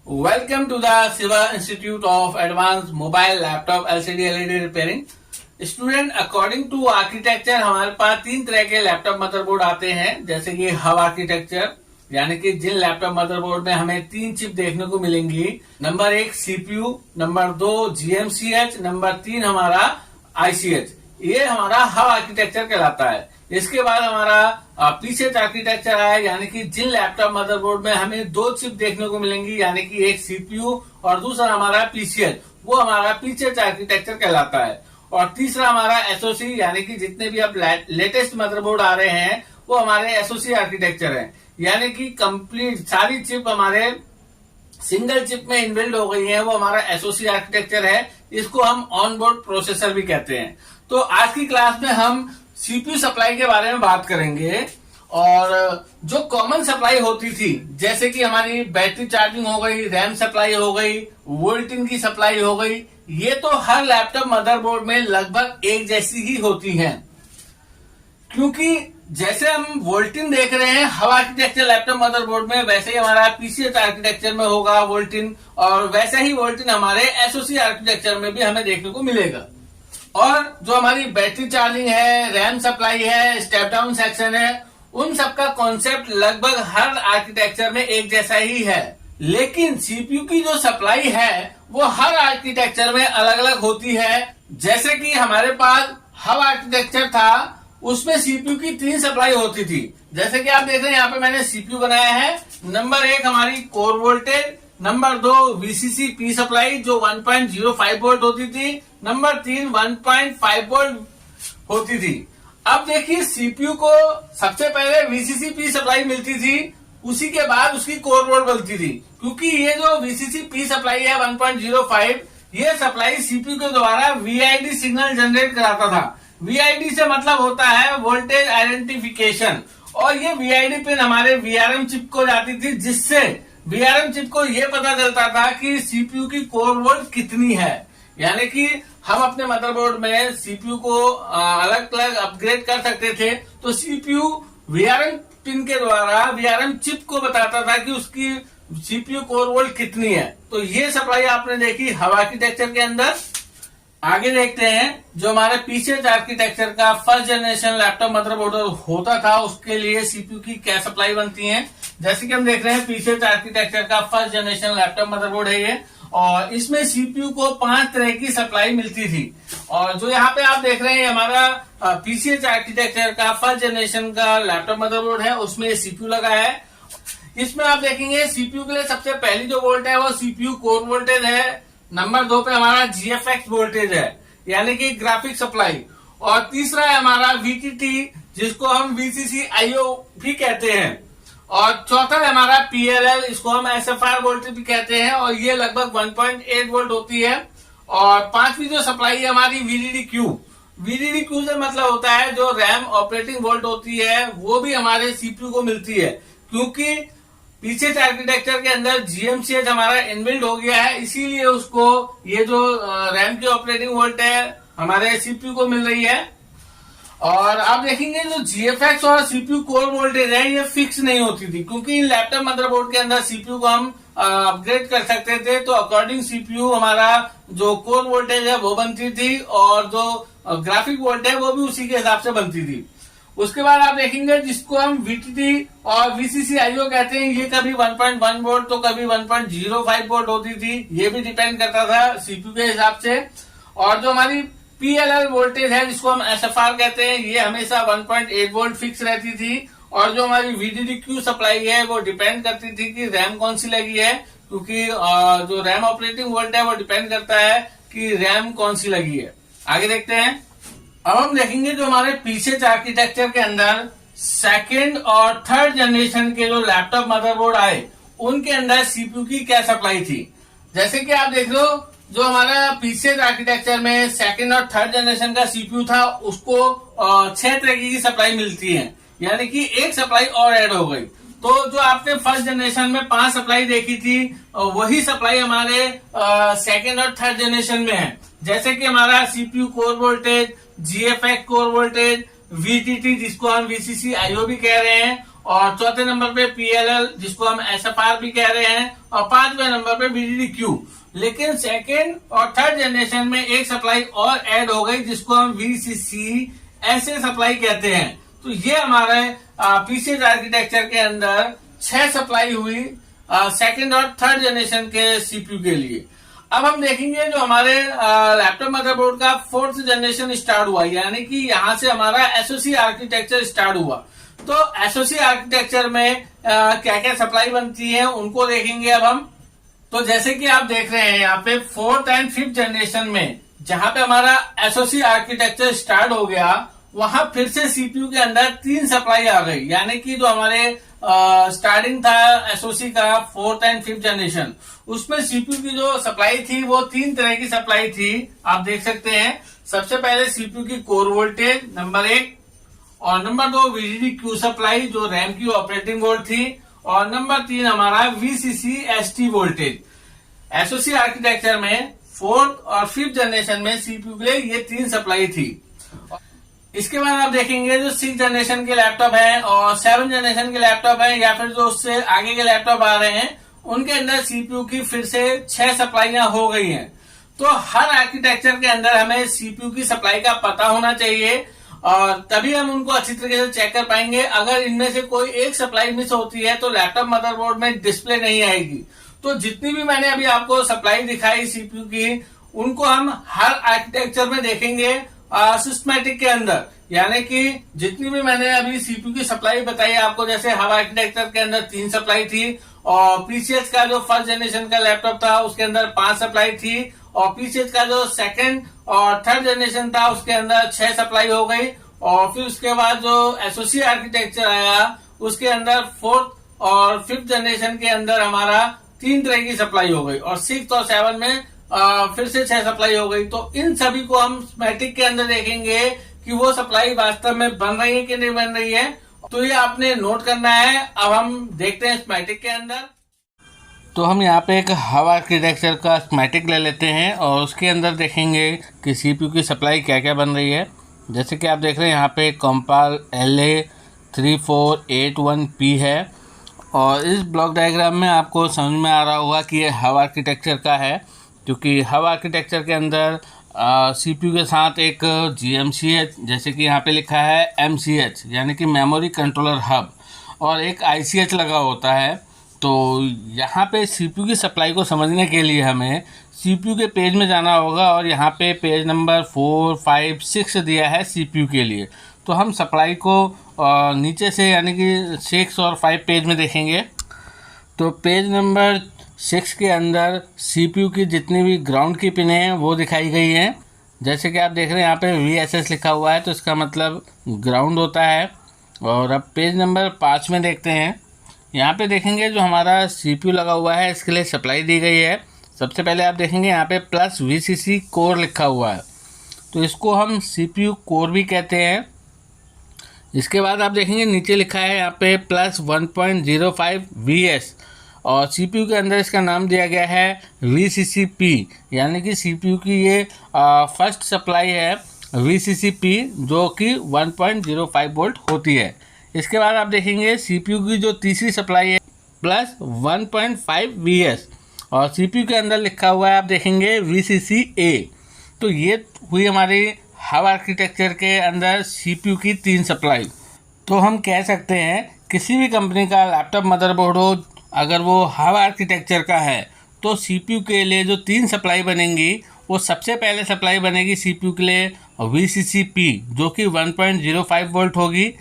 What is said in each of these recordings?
Welcome to the Siva Institute of Advanced Mobile Laptop LCD LED Repairing. Student, according to architecture हमारे पास तीन तरह के laptop motherboard आते हैं, जैसे कि हब आर्किटेक्चर, यानी कि जिन लैपटॉप मदरबोर्ड में हमें तीन चिप देखने को मिलेंगी। Number 1 CPU, number 2 GMCH, number 3 हमारा ICH। ये हमारा हब आर्किटेक्चर कहलाता है। इसके बाद हमारा पीसीएच आर्किटेक्चर है, यानी कि जिन लैपटॉप मदरबोर्ड में हमें दो चिप देखने को मिलेंगी, यानी कि एक सीपीयू और दूसरा हमारा पीसीएच, वो हमारा पीसीएच आर्किटेक्चर कहलाता है। और तीसरा हमारा एसओसी, यानी कि जितने भी अब लेटेस्ट मदरबोर्ड आ रहे हैं वो हमारे एसओसी आर्किटेक्चर हैं, यानी कि कंप्लीट सारी चिप हमारे सिंगल चिप में इनबिल्ड हो गई है, वो हमारा एसओसी आर्किटेक्चर है। इसको हम ऑन बोर्ड प्रोसेसर भी कहते हैं। तो आज की क्लास में हम सीपीयू सप्लाई के बारे में बात करेंगे। और जो कॉमन सप्लाई होती थी, जैसे कि हमारी बैटरी चार्जिंग हो गई, रैम सप्लाई हो गई, वोल्टिन की सप्लाई हो गई, ये तो हर लैपटॉप मदरबोर्ड में लगभग एक जैसी ही होती हैं। क्योंकि जैसे हम वोल्टिन देख रहे हैं हब आर्किटेक्चर लैपटॉप मदरबोर्ड में, वैसे ही हमारा पीसीएच आर्किटेक्चर में होगा वोल्टिन, और वैसे ही वोल्टिन हमारे एसओसी आर्किटेक्चर में भी हमें देखने को मिलेगा। और जो हमारी बैटरी चार्जिंग है, रैम सप्लाई है, स्टेप डाउन सेक्शन है, उन सबका कॉन्सेप्ट लगभग हर आर्किटेक्चर में एक जैसा ही है। लेकिन सीपीयू की जो सप्लाई है वो हर आर्किटेक्चर में अलग अलग होती है। जैसे कि हमारे पास हब आर्किटेक्चर था, उसमें सीपीयू की 3 सप्लाई होती थी। जैसे कि आप देख रहे हैं यहाँ पे मैंने सीपीयू बनाया है। नंबर 1 हमारी core voltage, number 2 VCC P supply जो 1.05 वोल्ट होती थी, नंबर 3 1.5 वोल्ट होती थी। अब देखिए सीपीयू को सबसे पहले वीसीसी पी सप्लाई मिलती थी, उसी के बाद उसकी कोर वोल्ट मिलती थी। क्योंकि ये जो वीसीसी पी सप्लाई है 1.05, ये सप्लाई सीपीयू के द्वारा वीआईडी सिग्नल जनरेट कराता था। वीआईडी से मतलब होता है वोल्टेज आइडेंटिफिकेशन, और ये वीआईडी पिन हमारे वीआरएम चिप को जाती थी, जिससे वीआरएम चिप को ये पता चलता था कि सीपीयू की कोर वोल्ट कितनी है। यानी कि हम अपने मदरबोर्ड में सीपीयू को अलग अलग अपग्रेड कर सकते थे। तो सीपीयू वीआरएम पिन के द्वारा वीआरएम चिप को बताता था कि उसकी सीपीयू कोर वोल्ट कितनी है। तो ये सप्लाई आपने देखी हब आर्किटेक्चर के अंदर। आगे देखते हैं जो हमारे पीसीएच आर्किटेक्चर का फर्स्ट जनरेशन लैपटॉप मदरबोर्ड होता था, उसके लिए सीपीयू की क्या सप्लाई बनती है। जैसे कि हम देख रहे हैं पीसीएच आर्किटेक्चर का फर्स्ट जनरेशन लैपटॉप मदरबोर्ड है ये, और इसमें सीपीयू को 5 तरह की सप्लाई मिलती थी। और जो यहाँ पे आप देख रहे हैं हमारा पीसीएच आर्किटेक्चर का फर्स्ट जनरेशन का लैपटॉप मदरबोर्ड है, उसमें सीपीयू लगा है। इसमें आप देखेंगे सीपीयू के लिए सबसे पहली जो वोल्ट है वो सीपीयू कोर वोल्टेज है। नंबर 2 पे हमारा जीएफएक्स वोल्टेज है, यानी कि ग्राफिक सप्लाई। और तीसरा है हमारा वीटीटी, जिसको हम वीसीसी आईओ भी कहते हैं। और चौथा है हमारा पीएलएल, इसको हम एसएफआर वोल्टेज भी कहते हैं, और ये लगभग 1.8 वोल्ट होती है। और पांचवी जो सप्लाई है हमारी वीडीडी-क्यू। वीडीडी-क्यू से मतलब होता है जो रैम ऑपरेटिंग वोल्ट होती है, वो भी हमारे सीपीयू को मिलती है। क्योंकि पीसीएच आर्किटेक्चर के अंदर जीएमसीएच हमारा इनबिल्ड हो गया है, इसीलिए उसको ये जो रैम की ऑपरेटिंग वोल्ट है हमारे सीपीयू को मिल रही है। और आप देखेंगे जो जीएफएक्स और सीपीयू कोर वोल्टेज है ये फिक्स नहीं होती थी, क्योंकि इन लैपटॉप मदरबोर्ड के अंदर सीपीयू को हम अपग्रेड कर सकते थे। तो अकॉर्डिंग सीपीयू हमारा जो कोर वोल्टेज है वो बनती थी, और जो ग्राफिक वोल्ट है वो भी उसी के हिसाब से बनती थी। उसके बाद आप देखेंगे जिसको हम वीटीटी और वीसीसी आईओ कहते हैं, ये कभी 1.1 वोल्ट तो कभी 1.05 वोल्ट होती थी। ये भी डिपेंड करता था सीपीयू के हिसाब से। और जो हमारी पीएलएल वोल्टेज है, जिसको हम एसएफआर कहते हैं, ये हमेशा 1.8 वोल्ट फिक्स रहती थी। और जो हमारी वीडीडी-क्यू सप्लाई है वो डिपेंड करती थी कि रैम कौन सी लगी है, क्योंकि जो रैम ऑपरेटिंग वोल्ट है वो डिपेंड करता है कि रैम कौन सी लगी है। आगे देखते हैं। अब हम देखेंगे जो हमारे पीसीएच आर्किटेक्चर के अंदर सेकेंड और थर्ड जनरेशन के जो लैपटॉप मदरबोर्ड आए, उनके अंदर सीपीयू की क्या सप्लाई थी। जैसे कि आप देख लो जो हमारा पीसीएच आर्किटेक्चर में सेकेंड और थर्ड जनरेशन का सीपीयू था, उसको 6 तरह की सप्लाई मिलती है, यानी कि एक सप्लाई और ऐड हो गई। तो जो आपने फर्स्ट जनरेशन में 5 सप्लाई देखी थी, वही सप्लाई हमारे सेकेंड और थर्ड जनरेशन में है। जैसे कि हमारा CPU core voltage, GFX core voltage, VTT जिसको हम वीसीसी आईओ भी कह रहे हैं, और चौथे नंबर पे PLL जिसको हम SFR भी कह रहे हैं, और पांचवें नंबर पे VDD-Q। लेकिन सेकेंड और थर्ड जनरेशन में एक सप्लाई और ऐड हो गई जिसको हम VCC ऐसे सप्लाई कहते हैं। तो ये हमारे PCH आर्किटेक्चर के अंदर 6 सप्लाई हुई सेकेंड और थर्ड जनरेशन के CPU के लिए। अब हम देखेंगे जो हमारे लैपटॉप मदरबोर्ड का 4th जनरेशन स्टार्ट हुआ, यानी कि यहां से हमारा SoC आर्किटेक्चर स्टार्ट हुआ। तो SoC आर्किटेक्चर में क्या क्या सप्लाई बनती है उनको देखेंगे अब हम। तो जैसे कि आप देख रहे हैं यहाँ पे 4th एंड 5th जनरेशन में जहां पे हमारा SoC आर्किटेक्चर स्टार्ट हो गया, वहां फिर से CPU के अंदर 3 सप्लाई आ गई, यानी कि जो हमारे स्टार्टिंग था SoC का 4th एंड 5th जनरेशन, उसमें CPU की जो सप्लाई थी वो 3 तरह की सप्लाई थी। आप देख सकते हैं सबसे पहले CPU की कोर वोल्टेज नंबर 1, और नंबर 2 VDD-Q सप्लाई जो रैम की ऑपरेटिंग वोल्ट थी, और नंबर 3 हमारा VCC ST voltage. SoC architecture में 4th और 5th जनरेशन में CPU के लिए ये 3 सप्लाई थी। इसके बाद आप देखेंगे जो 6th जनरेशन के लैपटॉप हैं और 7th जनरेशन के लैपटॉप हैं, या फिर जो उससे आगे के लैपटॉप आ रहे हैं, उनके अंदर CPU की फिर से 6 सप्लाईयां हो गई हैं। तो हर आर्किटेक्चर के अंदर हमें CPU की सप्लाई का पता होना चाहिए, और तभी हम उनको अच्छी तरीके से चेक कर पाएंगे। अगर इनमें से कोई एक सप्लाई मिस होती है तो लैपटॉप मदरबोर्ड में डिस्प्ले नहीं आएगी। तो जितनी भी मैंने अभी आपको सप्लाई दिखाई CPU की, उनको हम हर आर्किटेक्चर में देखेंगे सिस्टमैटिक के अंदर, यानी कि जितनी भी मैंने अभी CPU की सप्लाई बताई आपको, जैसे हवा आर्किटेक्चर के अंदर 3 सप्लाई थी, और PCH का जो 1st जनरेशन का लैपटॉप था उसके अंदर 5 सप्लाई थी, और PCH का जो 2nd और 3rd जनरेशन था उसके अंदर 6 सप्लाई हो गई, और फिर उसके बाद जो SoC आर्किटेक्चर आया उसके अंदर 4th और 5th जनरेशन के अंदर हमारा 3 तरह की सप्लाई हो गई, और 6th और 7th में फिर से 6 सप्लाई हो गई। तो इन सभी को हम स्कीमेटिक के अंदर देखेंगे कि वो सप्लाई वास्तव में बन रही है कि नहीं बन रही है। तो ये आपने नोट करना है। अब हम देखते हैं स्कीमेटिक के अंदर। तो हम यहाँ पे एक हवा आर्किटेक्चर का स्कीमेटिक ले लेते हैं और उसके अंदर देखेंगे कि CPU की सप्लाई क्या क्या बन रही है। जैसे कि आप देख रहे हैं यहाँ पे कॉम्पाल LA3481P है, और इस ब्लॉक डायग्राम में आपको समझ में आ रहा होगा कि ये हवा आर्किटेक्चर का है, क्योंकि हवा आर्किटेक्चर के अंदर CPU के साथ एक GMCH, जैसे कि यहाँ पे लिखा है MCH यानी कि मेमोरी कंट्रोलर हब, और एक ICH लगा होता है। तो यहाँ पे CPU की सप्लाई को समझने के लिए हमें CPU के पेज में जाना होगा, और यहाँ पे पेज नंबर 4, 5, 6 दिया है CPU के लिए। तो हम सप्लाई को नीचे से यानी कि 6 और 5 पेज में देखेंगे। तो पेज नंबर 6 के अंदर CPU की जितनी भी ग्राउंड की पिनें हैं वो दिखाई गई हैं। जैसे कि आप देख रहे हैं यहाँ पे VSS लिखा हुआ है, तो इसका मतलब ग्राउंड होता है। और अब पेज नंबर 5 में देखते हैं। यहाँ पे देखेंगे जो हमारा CPU लगा हुआ है इसके लिए सप्लाई दी गई है। सबसे पहले आप देखेंगे यहाँ पे प्लस VCC कोर लिखा हुआ है, तो इसको हम CPU कोर भी कहते हैं। इसके बाद आप देखेंगे नीचे लिखा है यहाँ पे प्लस 1.05 VS, और CPU के अंदर इसका नाम दिया गया है VCCP, यानी कि CPU की ये फर्स्ट सप्लाई है VCCP, जो कि 1.05 वोल्ट होती है। इसके बाद आप देखेंगे CPU की जो तीसरी सप्लाई है प्लस 1.5 VS, और CPU के अंदर लिखा हुआ है आप देखेंगे VCCA। तो ये हुई हमारी हब आर्किटेक्चर के अंदर CPU की 3 सप्लाई। तो हम कह सकते हैं किसी भी कंपनी का लैपटॉप मदरबोर्ड हो, अगर वो हब आर्किटेक्चर का है, तो CPU के लिए जो 3 सप्लाई बनेंगी, वो सबसे पहले सप्लाई बनेगी CPU के लिए VCCP, जो कि 1.05 वोल्ट होगी।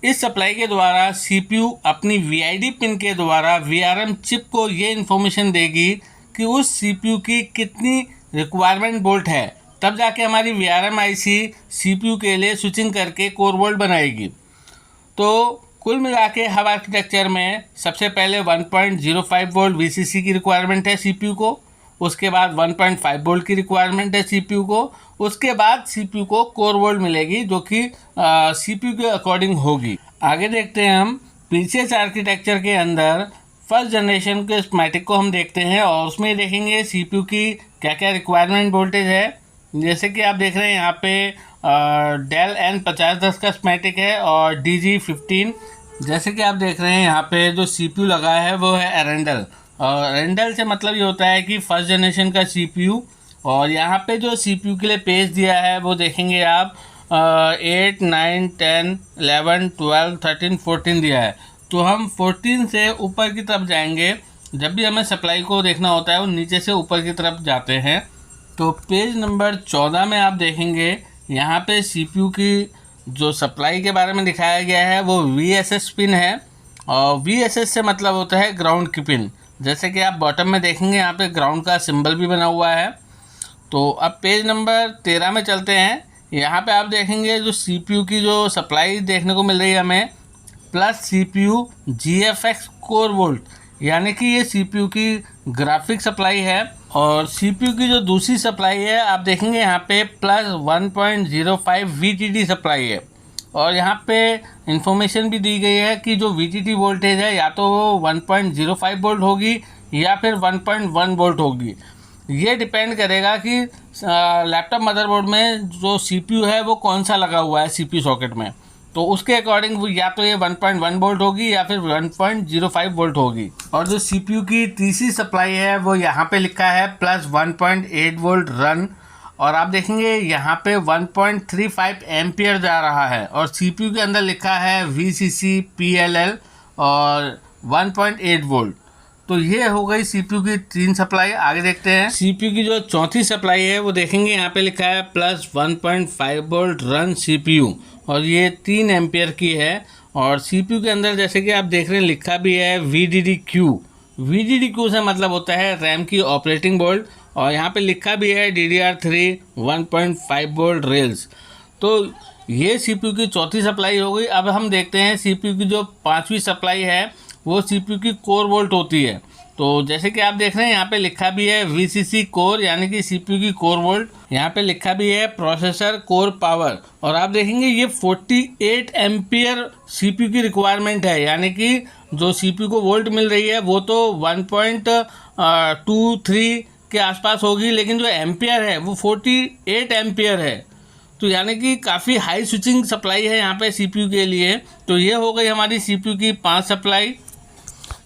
इस सप्लाई के द्वारा CPU अपनी VID पिन के द्वारा VRM चिप को ये इन्फॉर्मेशन देगी कि उस CPU की कितनी रिक्वायरमेंट वोल्ट है, तब जाके हमारी VRM IC CPU के लिए स्विचिंग करके कोर वोल्ट बनाएगी। तो कुल मिला के हब आर्किटेक्चर में सबसे पहले 1.05 वोल्ट VCC की रिक्वायरमेंट है CPU को, उसके बाद 1.5 वोल्ट की रिक्वायरमेंट है CPU को, उसके बाद CPU को कोर वोल्ट मिलेगी जो कि CPU के अकॉर्डिंग होगी। आगे देखते हैं हम PCH आर्किटेक्चर के अंदर फर्स्ट जनरेशन के स्कीमेटिक को हम देखते हैं, और उसमें देखेंगे CPU की क्या क्या रिक्वायरमेंट वोल्टेज है। जैसे कि आप देख रहे हैं यहाँ पे डेल N5010 का स्कीमेटिक है और DG15 जैसे कि आप देख रहे हैं यहाँ पे जो CPU लगा है वो है एरेंडल, और एरेंडल से मतलब ये होता है कि फर्स्ट जनरेशन का CPU। और यहाँ पे जो CPU के लिए पेज दिया है वो देखेंगे आप 8, 9, 10, 11, 12, 13, 14 दिया है। तो हम 14 से ऊपर की तरफ जाएंगे। जब भी हमें सप्लाई को देखना होता है वो नीचे से ऊपर की तरफ जाते हैं। तो पेज नंबर 14 में आप देखेंगे यहाँ पे CPU की जो सप्लाई के बारे में दिखाया गया है वो VSS पिन है, और VSS से मतलब होता है ग्राउंड की पिन। जैसे कि आप बॉटम में देखेंगे यहाँ पे ग्राउंड का सिंबल भी बना हुआ है। तो अब पेज नंबर 13 में चलते हैं। यहाँ पे आप देखेंगे जो CPU की जो सप्लाई देखने को मिल रही है हमें, plus CPU GFX core volt, यानी कि ये CPU की ग्राफिक सप्लाई है। और CPU की जो दूसरी सप्लाई है आप देखेंगे यहाँ पे प्लस 1.05 VTT सप्लाई है। और यहाँ पे इंफॉर्मेशन भी दी गई है कि जो VTT वोल्टेज है या तो वो 1.05 वोल्ट होगी या फिर 1.1 वोल्ट होगी। ये डिपेंड करेगा कि लैपटॉप मदरबोर्ड में जो CPU है वो कौन सा लगा हुआ है CPU सॉकेट में। तो उसके अकॉर्डिंग या तो ये 1.1 वोल्ट होगी या फिर 1.05 वोल्ट होगी। और जो CPU की तीसरी सप्लाई है वो यहाँ पे लिखा है प्लस 1.8 वोल्ट रन, और आप देखेंगे यहाँ पे 1.35 एम्पियर जा रहा है। और CPU के अंदर लिखा है VCC PLL और 1.8 वोल्ट। तो ये हो गई CPU की 3 सप्लाई। आगे देखते हैं CPU की जो चौथी सप्लाई है वो देखेंगे यहाँ पे लिखा है प्लस 1.5 वोल्ट रन CPU, और ये 3 एम्पियर की है। और CPU के अंदर जैसे कि आप देख रहे हैं लिखा भी है VDDQ। VDDQ से मतलब होता है रैम की ऑपरेटिंग बोर्ड, और यहाँ पे लिखा भी है DDR3 1.5 वोल्ट रेल्स। तो ये CPU की चौथी सप्लाई हो गई। अब हम देखते हैं CPU की जो पांचवी सप्लाई है वो CPU की कोर वोल्ट होती है। तो जैसे कि आप देख रहे हैं यहाँ पे लिखा भी है VCC कोर, यानी कि CPU की कोर वोल्ट। यहाँ पे लिखा भी है प्रोसेसर कोर पावर, और आप देखेंगे ये 48 एम्पियर CPU की रिक्वायरमेंट है, यानी कि जो CPU को वोल्ट मिल रही है वो तो 1.23 के आसपास होगी, लेकिन जो एम्पियर है वो 48 एम्पियर है। तो यानी कि काफ़ी हाई स्विचिंग सप्लाई है यहाँ पे CPU के लिए। तो ये हो गई हमारी CPU की 5 supply.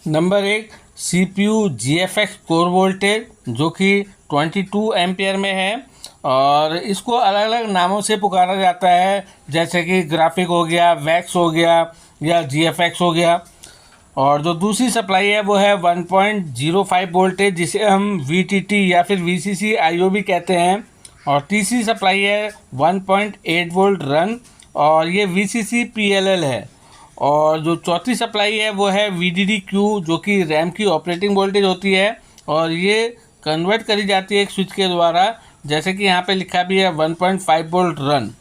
Number 1 CPU GFX core voltage, जो कि 22 एम्पियर में है, और इसको अलग अलग नामों से पुकारा जाता है, जैसे कि ग्राफिक हो गया, वैक्स हो गया, या GFX हो गया। और जो दूसरी सप्लाई है वो है 1.05 वोल्टेज, जिसे हम VTT या फिर VCC IO भी कहते हैं। और तीसरी सप्लाई है 1.8 वोल्ट रन, और ये VCC PLL है। और जो चौथी सप्लाई है वो है VDDQ, जो कि रैम की ऑपरेटिंग वोल्टेज होती है, और ये कन्वर्ट करी जाती है एक स्विच के द्वारा, जैसे कि यहाँ पे लिखा भी है 1.5 वोल्ट रन,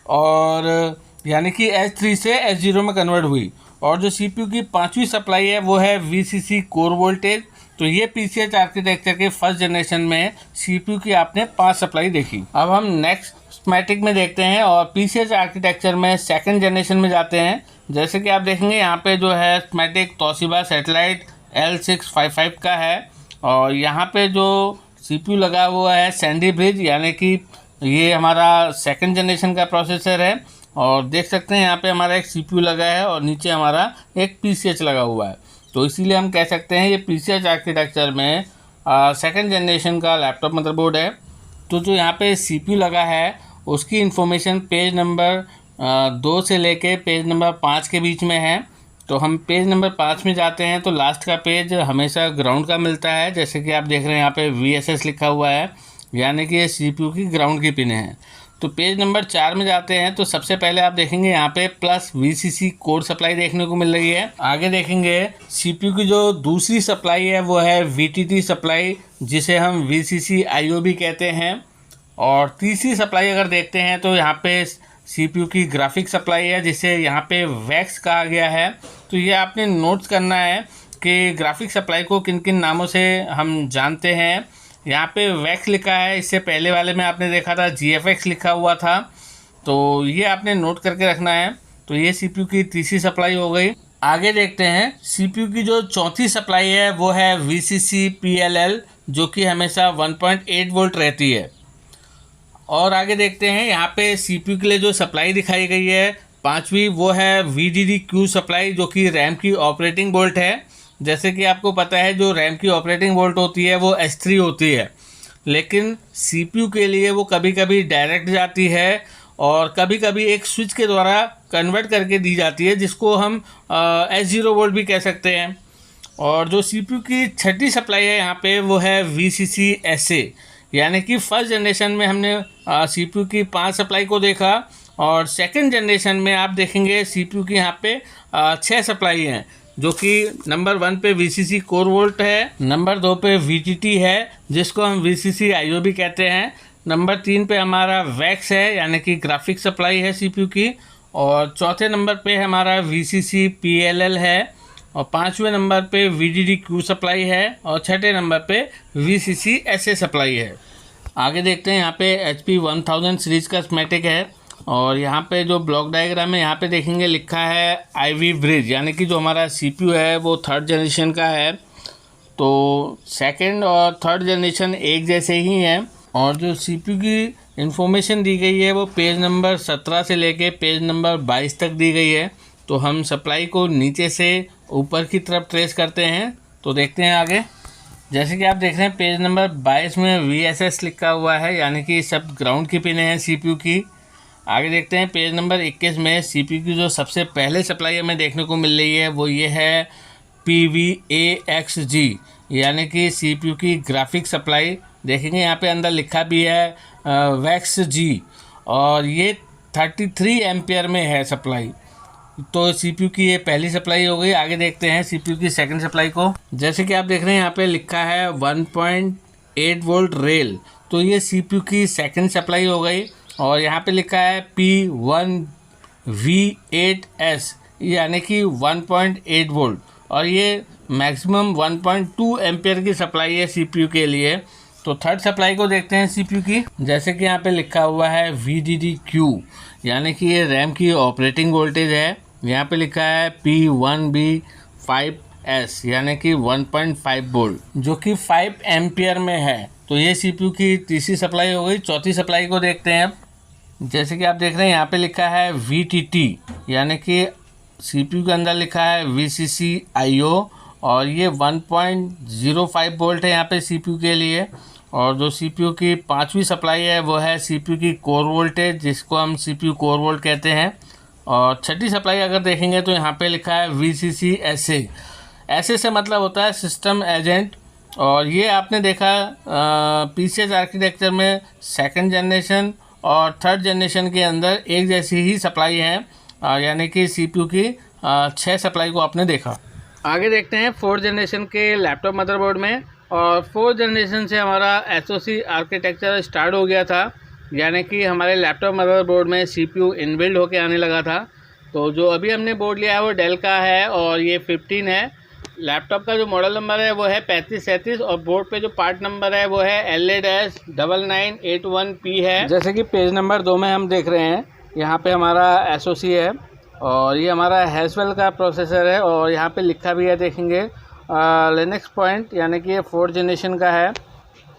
और यानी कि S3 से S0 में कन्वर्ट हुई। और जो CPU की पांचवी सप्लाई है वो है VCC कोर वोल्टेज। तो ये PCH आर्किटेक्चर के फर्स्ट जनरेशन में CPU की आपने 5 सप्लाई देखी। अब हम नेक्स्ट स्कीमेटिक में देखते हैं और PCH आर्किटेक्चर में सेकंड जनरेशन में जाते हैं। जैसे कि आप देखेंगे यहाँ पे जो है स्कीमेटिक तोशिबा सैटेलाइट L655 का है, और यहाँ पे जो CPU लगा हुआ है सैंडी ब्रिज, यानी कि ये हमारा सेकंड जनरेशन का प्रोसेसर है। और देख सकते हैं यहाँ पे हमारा एक CPU लगा है और नीचे हमारा एक PCH लगा हुआ है। तो इसीलिए हम कह सकते हैं ये PCH आर्किटेक्चर में सेकंड जनरेशन का लैपटॉप मदरबोर्ड है। तो जो यहाँ पे CPU लगा है उसकी इन्फॉर्मेशन पेज नंबर 2 से लेके पेज नंबर 5 के बीच में है। तो हम पेज नंबर 5 में जाते हैं तो लास्ट का पेज हमेशा ग्राउंड का मिलता है, जैसे कि आप देख रहे हैं यहाँ पे VSS लिखा हुआ है, यानी कि ये CPU की ग्राउंड की पिन है। तो पेज नंबर 4 में जाते हैं तो सबसे पहले आप देखेंगे यहाँ पे प्लस VCC कोर सप्लाई देखने को मिल रही है। आगे देखेंगे CPU की जो दूसरी सप्लाई है वो है VTT सप्लाई, जिसे हम VCC IO भी कहते हैं। और तीसरी सप्लाई अगर देखते हैं तो यहाँ पे CPU की ग्राफिक सप्लाई है, जिसे यहाँ पे वैक्स कहा गया है। तो ये आपने नोट्स करना है कि ग्राफिक सप्लाई को किन किन नामों से हम जानते हैं। यहाँ पे वैक्स लिखा है, इससे पहले वाले में आपने देखा था GFX लिखा हुआ था, तो ये आपने नोट करके रखना है। तो ये CPU की तीसरी सप्लाई हो गई। आगे देखते हैं CPU की जो चौथी सप्लाई है वो है VCC PLL, जो कि हमेशा 1.8 वोल्ट रहती है। और आगे देखते हैं यहाँ पे CPU के लिए जो सप्लाई दिखाई गई है पांचवी वो है VDD-Q सप्लाई, जो कि रैम की ऑपरेटिंग बोल्ट है। जैसे कि आपको पता है जो रैम की ऑपरेटिंग बोल्ट होती है वो S3 होती है, लेकिन CPU के लिए वो कभी कभी डायरेक्ट जाती है और कभी कभी एक स्विच के द्वारा कन्वर्ट करके दी जाती है, जिसको हम S0 वोल्ट भी कह सकते हैं। और जो CPU की छठी सप्लाई है यहाँ पे वो है VCC-SA, यानी कि फर्स्ट जनरेशन में हमने CPU की 5 सप्लाई को देखा, और सेकंड जनरेशन में आप देखेंगे CPU की यहाँ पे 6 सप्लाई हैं, जो कि नंबर 1 पे VCC कोर वोल्ट है, नंबर 2 पे VTT है जिसको हम VCC IO भी कहते हैं, नंबर 3 पे हमारा वैक्स है यानी कि ग्राफिक सप्लाई है CPU की, और चौथे नंबर पे हमारा VCC PLL है, और पाँचवें नंबर पे VDD-Q सप्लाई है, और छठे नंबर पे VCC-SA सप्लाई है। आगे देखते हैं, यहाँ पे HP 1000 सीरीज का स्कीमेटिक है, और यहाँ पे जो ब्लॉक डायग्राम है यहाँ पे देखेंगे लिखा है IV ब्रिज, यानी कि जो हमारा CPU है वो थर्ड जनरेशन का है। तो सेकंड और थर्ड जनरेशन एक जैसे ही हैं, और जो CPU की इंफॉर्मेशन दी गई है वो पेज नंबर 17 से लेके पेज नंबर 22 तक दी गई है। तो हम सप्लाई को नीचे से ऊपर की तरफ ट्रेस करते हैं, तो देखते हैं आगे। जैसे कि आप देख रहे हैं पेज नंबर 22 में VSS लिखा हुआ है, यानी कि सब ग्राउंड की पिनें हैं CPU की। आगे देखते हैं पेज नंबर 21 में CPU की जो सबसे पहले सप्लाई हमें देखने को मिल रही है वो ये है PVAXG, यानी कि CPU की ग्राफिक सप्लाई। देखेंगे यहाँ पे अंदर लिखा भी है वैक्स जी, और ये 33 एम्पियर में है सप्लाई। तो CPU की ये पहली सप्लाई हो गई। आगे देखते हैं CPU की सेकंड सप्लाई को। जैसे कि आप देख रहे हैं यहाँ पे लिखा है 1.8 वोल्ट रेल, तो ये CPU की सेकंड सप्लाई हो गई। और यहाँ पे लिखा है P1V8S, यानी कि 1.8 वोल्ट, और ये मैक्सिमम 1.2 एम्पियर की सप्लाई है CPU के लिए। तो थर्ड सप्लाई को देखते हैं CPU की। जैसे कि यहाँ पे लिखा हुआ है VDD-Q, यानी कि ये रैम की ऑपरेटिंग वोल्टेज है। यहाँ पे लिखा है P1B5S, यानी कि 1.5 वोल्ट, जो कि 5 एम्पियर में है। तो ये CPU की तीसरी सप्लाई हो गई। चौथी सप्लाई को देखते हैं। जैसे कि आप देख रहे हैं यहाँ पे लिखा है VTT, यानी कि CPU के अंदर लिखा है VCC IO, और ये 1.05 वोल्ट है यहाँ पे CPU के लिए। और जो CPU की पांचवी सप्लाई है वो है CPU की कोर वोल्टेज, जिसको हम CPU कोर वोल्ट कहते हैं। और छठी सप्लाई अगर देखेंगे तो यहाँ पे लिखा है VCC-SA। ऐसे से मतलब होता है सिस्टम एजेंट, और ये आपने देखा PCH आर्किटेक्चर में सेकंड जनरेशन और थर्ड जनरेशन के अंदर एक जैसी ही सप्लाई है, यानी कि CPU की 6 सप्लाई को आपने देखा। आगे देखते हैं फोर्थ जनरेशन के लैपटॉप मदरबोर्ड में। और फोर्थ जनरेशन से हमारा SoC आर्किटेक्चर स्टार्ट हो गया था, यानी कि हमारे लैपटॉप मदरबोर्ड में CPU इनबिल्ड होके आने लगा था। तो जो अभी हमने बोर्ड लिया है वो डेल का है, और ये 15 है। लैपटॉप का जो मॉडल नंबर है वो है 3537, और बोर्ड पे जो पार्ट नंबर है वो है LA-9981P है। जैसे कि पेज नंबर 2 में हम देख रहे हैं, यहाँ पे हमारा SoC है, और ये हमारा हैसवेल का प्रोसेसर है, और यहाँ पे लिखा भी है देखेंगे लिनक्स पॉइंट, यानी कि ये फोर्थ जनरेशन का है।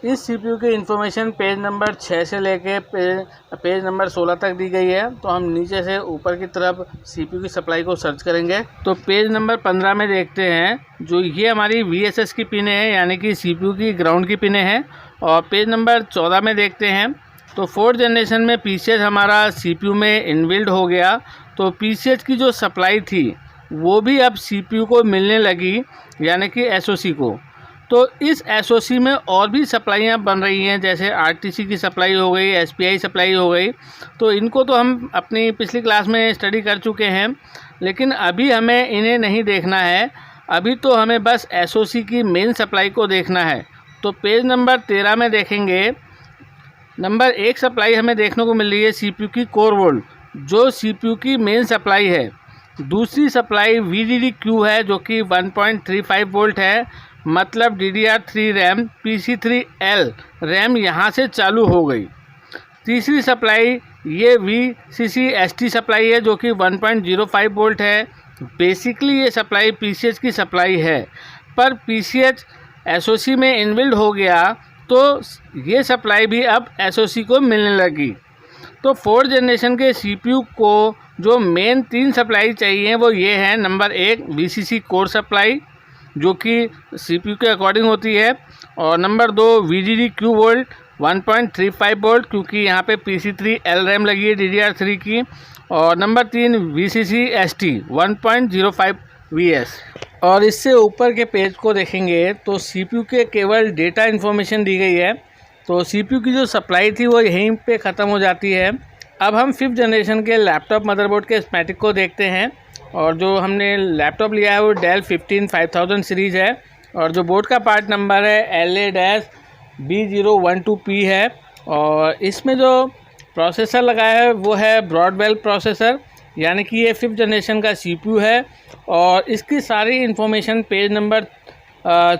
इस CPU की इन्फॉर्मेशन पेज नंबर 6 से लेके पेज नंबर 16 तक दी गई है। तो हम नीचे से ऊपर की तरफ CPU की सप्लाई को सर्च करेंगे, तो पेज नंबर 15 में देखते हैं जो ये हमारी VSS की पिनें हैं, यानी कि CPU की ग्राउंड की पिनें हैं। और पेज नंबर 14 में देखते हैं तो फोर्थ जनरेशन में PCH हमारा CPU में इनबिल्ड हो गया, तो PCH की जो सप्लाई थी वो भी अब CPU को मिलने लगी, यानी कि SoC को। तो इस SoC में और भी सप्लाइयाँ बन रही हैं, जैसे RTC की सप्लाई हो गई, SPI सप्लाई हो गई। तो इनको तो हम अपनी पिछली क्लास में स्टडी कर चुके हैं, लेकिन अभी हमें इन्हें नहीं देखना है। अभी तो हमें बस SoC की मेन सप्लाई को देखना है। तो पेज नंबर 13 में देखेंगे, नंबर 1 सप्लाई हमें देखने को मिल रही है CPU की कोर वोल्ट, जो CPU की मेन सप्लाई है। दूसरी सप्लाई VDD-Q है, जो कि 1.35 वोल्ट है, मतलब DDR3 रैम PC3L रैम यहाँ से चालू हो गई। तीसरी सप्लाई ये VCC-ST सप्लाई है, जो कि 1.05 वोल्ट है। बेसिकली ये सप्लाई PCH की सप्लाई है, पर PCH SoC में इनबिल्ड हो गया, तो ये सप्लाई भी अब SoC को मिलने लगी। तो फोर्थ जनरेशन के CPU को जो मेन 3 सप्लाई चाहिए वो ये है। नंबर 1 VCC कोर सप्लाई जो कि CPU के अकॉर्डिंग होती है, और number 2 VDD Q volt 1.35 volt क्योंकि यहाँ पे PC3 LRAM लगी है DDR3 की, और नंबर 3 VCC ST 1.05 VS। और इससे ऊपर के पेज को देखेंगे तो CPU के केवल डेटा इन्फॉर्मेशन दी गई है। तो CPU की जो सप्लाई थी वो यहीं पे ख़त्म हो जाती है। अब हम 5th जनरेशन के लैपटॉप मदरबोर्ड के स्कीमेटिक को देखते हैं। और जो हमने लैपटॉप लिया है वो डेल 15-5000 सीरीज़ है, और जो बोर्ड का पार्ट नंबर है LA-B012P है। और इसमें जो प्रोसेसर लगाया है वो है ब्रॉडवेल प्रोसेसर, यानी कि ये 5th जनरेशन का CPU है। और इसकी सारी इन्फॉर्मेशन पेज नंबर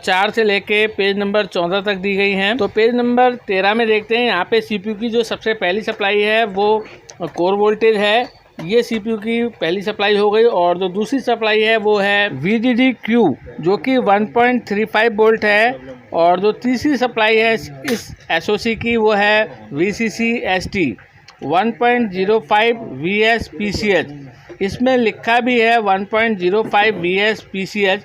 4 से लेके पेज नंबर 14 तक दी गई हैं। तो पेज नंबर 13 में देखते हैं, यहाँ पे CPU की जो सबसे पहली सप्लाई है वो कोर वोल्टेज है, ये CPU की पहली सप्लाई हो गई। और जो दूसरी सप्लाई है वो है VDD Q जो कि 1.35 वोल्ट है। और जो तीसरी सप्लाई है इस SoC की वो है VCC ST 1.05 VS PCH। इसमें लिखा भी है 1.05 VS PCH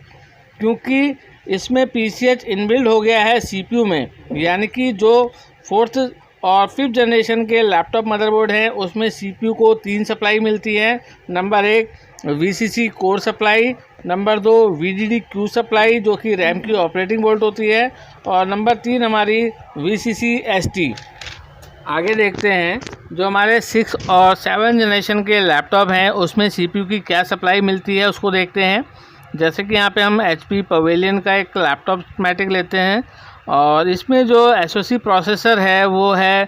क्योंकि इसमें PCH इनबिल्ड हो गया है CPU में, यानी कि जो 4th और 5th जनरेशन के लैपटॉप मदरबोर्ड हैं उसमें CPU को 3 सप्लाई मिलती है। Number 1 VCC core supply, number 2 VDD Q supply जो कि रैम की ऑपरेटिंग वोल्ट होती है, और नंबर 3 हमारी VCC ST। आगे देखते हैं जो हमारे 6 और 7 जनरेशन के लैपटॉप हैं उसमें CPU की क्या सप्लाई मिलती है उसको देखते हैं। जैसे कि यहाँ पे हम HP पवेलियन का एक लैपटॉप स्कीमेटिक लेते हैं, और इसमें जो SoC प्रोसेसर है वो है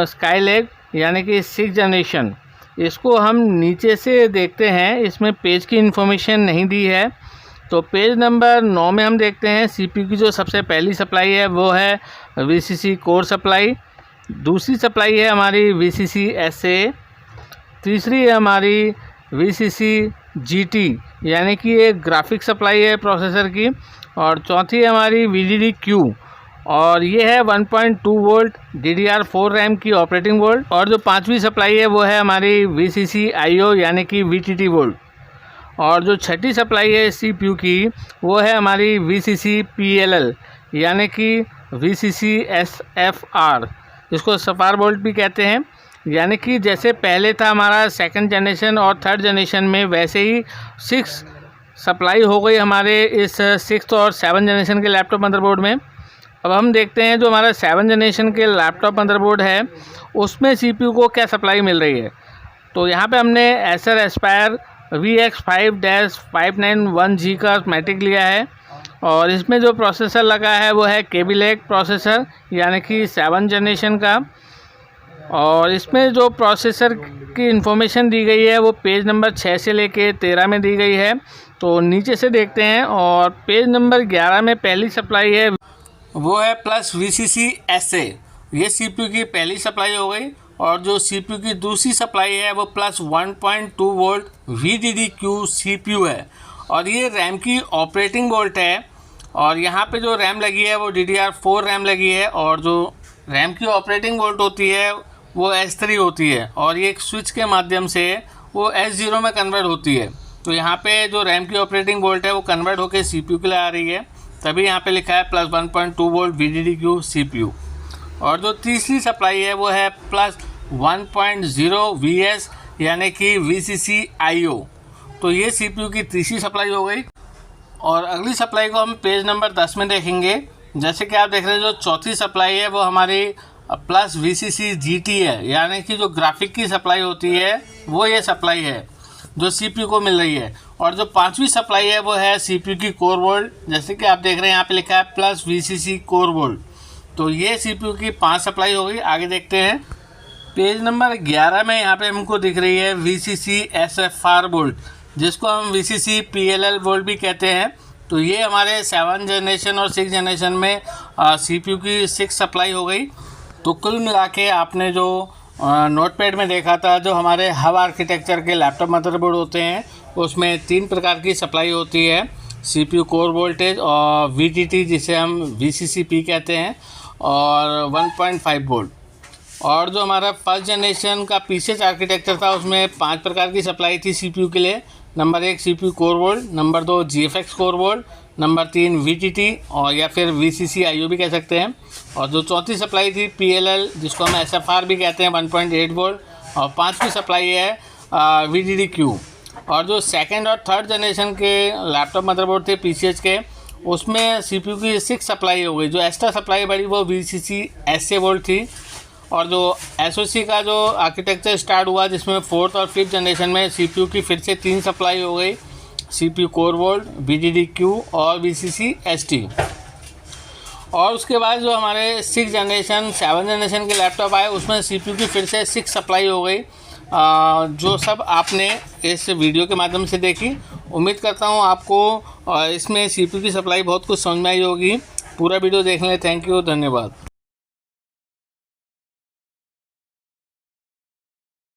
स्काईलेक यानी कि 6th जनरेशन। इसको हम नीचे से देखते हैं, इसमें पेज की इन्फॉर्मेशन नहीं दी है। तो पेज नंबर 9 में हम देखते हैं CPU की जो सबसे पहली सप्लाई है वो है VCC कोर सप्लाई, दूसरी सप्लाई है हमारी VCC SA, तीसरी है हमारी VCC GT यानी कि एक ग्राफिक सप्लाई है प्रोसेसर की, और चौथी है हमारी VDD Q, और ये है 1.2 वोल्ट DDR4 रैम की ऑपरेटिंग वोल्ट। और जो पांचवी सप्लाई है वो है हमारी VCC IO यानी कि VTT वोल्ट। और जो छठी सप्लाई है CPU की वो है हमारी VCC PLL यानी कि VCC SFR, इसको सफार वोल्ट भी कहते हैं। यानी कि जैसे पहले था हमारा 2nd जनरेशन और 3rd जनरेशन में, वैसे ही 6 सप्लाई हो गई हमारे इस 6th और 7th जनरेशन के लैपटॉप मदरबोर्ड में। अब हम देखते हैं जो हमारा 7th जनरेशन के लैपटॉप मदरबोर्ड है उसमें CPU को क्या सप्लाई मिल रही है। तो यहाँ पे हमने Acer Aspire VX5-591G का स्कीमेटिक लिया है, और इसमें जो प्रोसेसर लगा है वो है Kaby Lake प्रोसेसर यानी कि 7th जनरेशन का। और इसमें जो प्रोसेसर की इन्फॉर्मेशन दी गई है वो पेज नंबर 6 से लेके 13 में दी गई है। तो नीचे से देखते हैं, और पेज नंबर 11 में पहली सप्लाई है वो है प्लस VCC SA, ये CPU की पहली सप्लाई हो गई। और जो CPU की दूसरी सप्लाई है वो plus 1.2 volt VDD Q CPU है, और ये रैम की ऑपरेटिंग वोल्ट है। और यहाँ पे जो रैम लगी है वो DDR4 रैम लगी है, और जो रैम की ऑपरेटिंग वोल्ट होती है वो S3 होती है, और ये एक स्विच के माध्यम से वो S0 में कन्वर्ट होती है। तो यहाँ पे जो रैम की ऑपरेटिंग वोल्ट है वो कन्वर्ट होकर CPU के लिए आ रही है, तभी यहाँ पे लिखा है plus 1.2 volt VDD Q CPU। और जो तीसरी सप्लाई है वो है प्लस 1.0 VS यानी कि VCC IO। तो ये CPU की तीसरी सप्लाई हो गई। और अगली सप्लाई को हम पेज नंबर 10 में देखेंगे। जैसे कि आप देख रहे हैं जो चौथी सप्लाई है वो हमारी प्लस VCC GT है, यानी कि जो ग्राफिक की सप्लाई होती है वो ये सप्लाई है जो CPU को मिल रही है। और जो पांचवी सप्लाई है वो है CPU की कोर वोल्ट, जैसे कि आप देख रहे हैं यहाँ पे लिखा है प्लस VCC कोर वोल्ट। तो ये CPU की 5 सप्लाई हो गई। आगे देखते हैं पेज नंबर 11 में यहाँ पे हमको दिख रही है VCC SFR वोल्ट, जिसको हम VCC PLL वोल्ट भी कहते हैं। तो ये हमारे 7th जनरेशन और 6th जनरेशन में CPU की 6 सप्लाई हो गई। तो कुल मिला के आपने जो नोटपैड में देखा था जो हमारे हब आर्किटेक्चर के लैपटॉप मदरबोर्ड होते हैं उसमें 3 प्रकार की सप्लाई होती है, CPU कोर वोल्टेज और VTT जिसे हम VCCP कहते हैं, और 1.5 वोल्ट। और जो हमारा फर्स्ट जनरेशन का पीसीएच आर्किटेक्चर था उसमें 5 प्रकार की सप्लाई थी सीपीयू के लिए। Number 1 CPU core board, number 2 GFX core board, number 3 VTT और या फिर वीसीसी आईओ भी कह सकते हैं। और जो चौथी सप्लाई थी पीएलएल जिसको हम एसएफआर भी कहते हैं 1.8 वोल्ट। और 5वीं सप्लाई है वीडीडीक्यू। और जो सेकंड और थर्ड जनरेशन के लैपटॉप मदरबोर्ड थे पीसीएच के उसमें सीपीयू की 6 सप्लाई हो गई। जो एक्स्ट्रा सप्लाई बढ़ी वो वीसीसी एसए बोर्ड थी। और जो एसओसी का जो आर्किटेक्चर स्टार्ट हुआ जिसमें 4th और 5th जनरेशन में सीपीयू की फिर से 3 सप्लाई हो गई, सीपीयू कोर बोर्ड, वीडीडीक्यू और वीसीसी एसटी। और उसके बाद जो हमारे 6 जनरेशन 7 जनरेशन के लैपटॉप आए उसमें सीपीयू की फिर से 6 सप्लाई हो गई, जो सब आपने इस वीडियो के माध्यम से देखी। उम्मीद करता हूँ आपको इसमें सीपीयू की सप्लाई बहुत कुछ समझ में आई होगी। पूरा वीडियो देखने थैंक यू, धन्यवाद।